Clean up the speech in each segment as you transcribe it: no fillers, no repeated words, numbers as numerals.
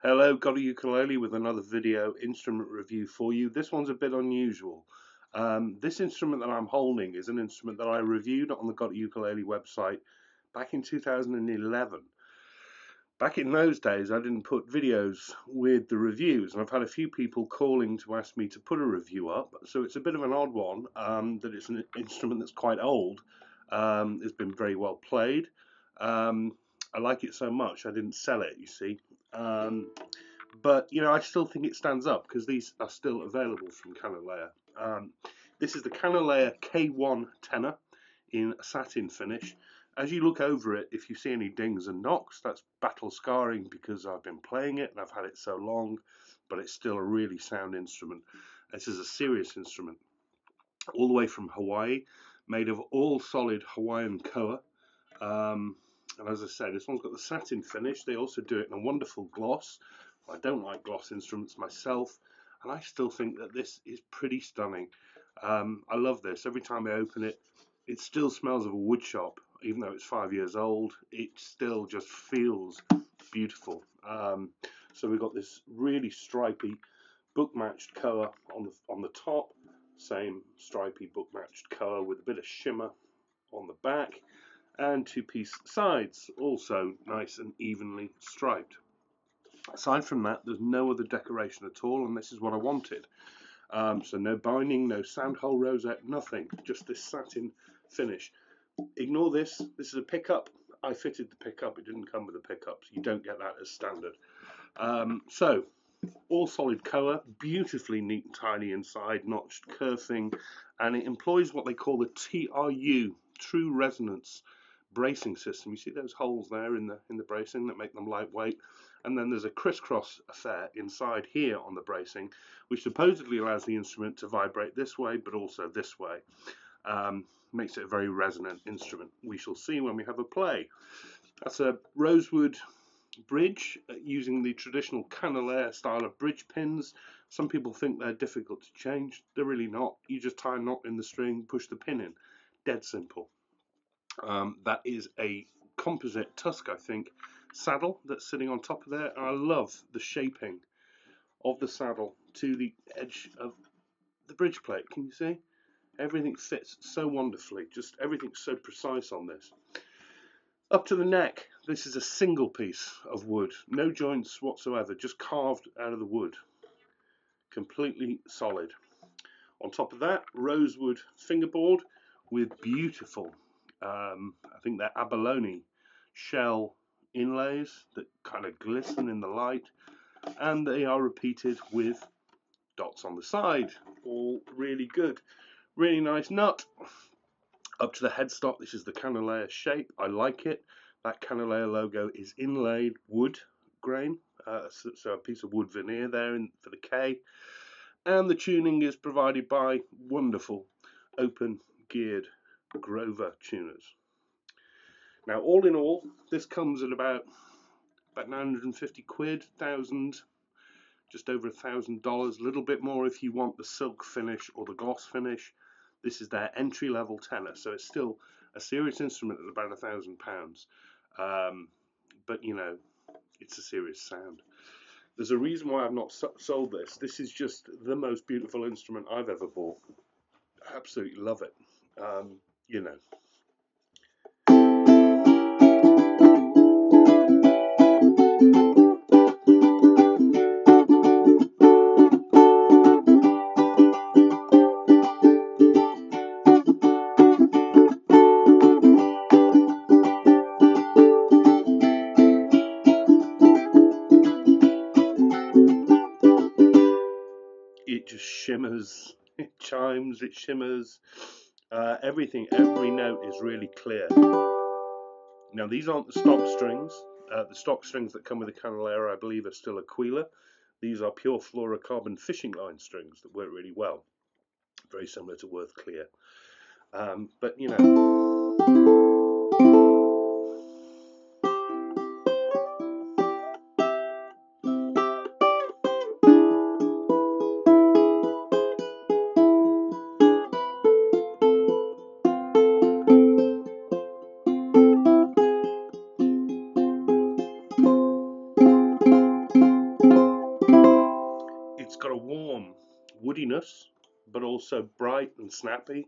Hello, GotAUkulele with another video instrument review for you. This one's a bit unusual. This instrument that I'm holding is an instrument that I reviewed on the GotAUkulele website back in 2011. Back in those days, I didn't put videos with the reviews, and I've had a few people calling to ask me to put a review up, so it's a bit of an odd one, that it's an instrument that's quite old. It's been very well played. I like it so much I didn't sell it, you see. But I still think it stands up because these are still available from Kanile'a. This is the Kanile'a K1 Tenor in a satin finish. As you look over it, if you see any dings and knocks, that's battle scarring because I've been playing it and I've had it so long, but it's still a really sound instrument. This is a serious instrument, all the way from Hawaii, made of all solid Hawaiian koa. And as I said, this one's got the satin finish. They also do it in a wonderful gloss. I don't like gloss instruments myself, and I still think that this is pretty stunning. I love this. Every time I open it, it still smells of a wood shop, even though it's 5 years old. It still just feels beautiful. So we've got this really stripy book-matched koa on the top, same stripy book-matched koa with a bit of shimmer on the back, and two-piece sides, also nice and evenly striped. Aside from that, there's no other decoration at all, and this is what I wanted. So no binding, no sandhole rosette, nothing, just this satin finish. Ignore this. This is a pickup. I fitted the pickup. It didn't come with a pickup, so you don't get that as standard. So all solid koa, beautifully neat and tidy inside, notched kerfing, and it employs what they call the TRU, True Resonance bracing system. You see those holes there in the bracing that make them lightweight, and then there's a crisscross affair inside here on the bracing, which supposedly allows the instrument to vibrate this way, but also this way. Makes it a very resonant instrument. We shall see when we have a play. That's a Rosewood Bridge using the traditional Kanile'a style of bridge pins. Some people think they're difficult to change. They're really not. You just tie a knot in the string, push the pin in. Dead simple. That is a composite tusk, I think, saddle that's sitting on top of there. And I love the shaping of the saddle to the edge of the bridge plate. Can you see? Everything fits so wonderfully. Just everything's so precise on this. Up to the neck, this is a single piece of wood, no joints whatsoever, just carved out of the wood, completely solid. On top of that, rosewood fingerboard with beautiful, I think they're abalone shell inlays that kind of glisten in the light, and they are repeated with dots on the side. All really good. Really nice nut. Up to the headstock, this is the Kanile'a shape. I like it. That Kanile'a logo is inlaid wood grain, so a piece of wood veneer there for the K. And the tuning is provided by wonderful open geared Grover tuners. Now, all in all, this comes at about 950 quid, just over $1,000, a little bit more if you want the silk finish or the gloss finish. This is their entry-level tenor, so it's still a serious instrument at about £1,000. But it's a serious sound. There's a reason why I've not sold this. This is just the most beautiful instrument I've ever bought. I absolutely love it. It just shimmers, it chimes, it shimmers. Everything, every note is really clear. Now, these aren't the stock strings. The stock strings that come with the Kanile'a, I believe, are still Aquila. These are pure fluorocarbon fishing line strings that work really well. Very similar to Worth Clear. But chunkiness, but also bright and snappy.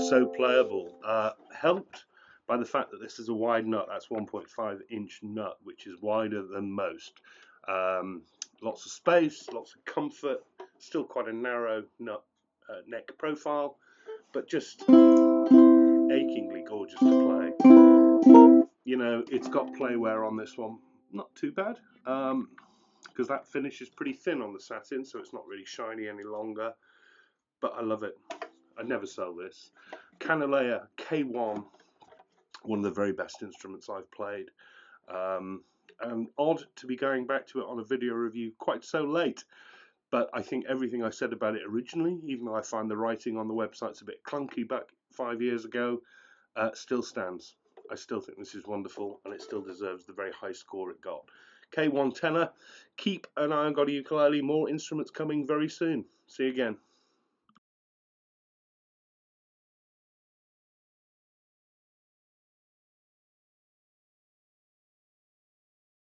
So playable, helped by the fact that this is a wide nut. That's 1.5 inch nut, which is wider than most. Lots of space, lots of comfort, still quite a narrow nut neck profile, but just achingly gorgeous to play. You know, it's got play wear on this one, not too bad, because that finish is pretty thin on the satin, so it's not really shiny any longer, but I love it. I'd never sell this. Kanile'a K1, one of the very best instruments I've played. And odd to be going back to it on a video review quite so late, but I think everything I said about it originally, even though I find the writing on the website's a bit clunky back 5 years ago, still stands. I still think this is wonderful, and it still deserves the very high score it got. K1 Tenor. Keep an eye on GotAUkulele. More instruments coming very soon. See you again.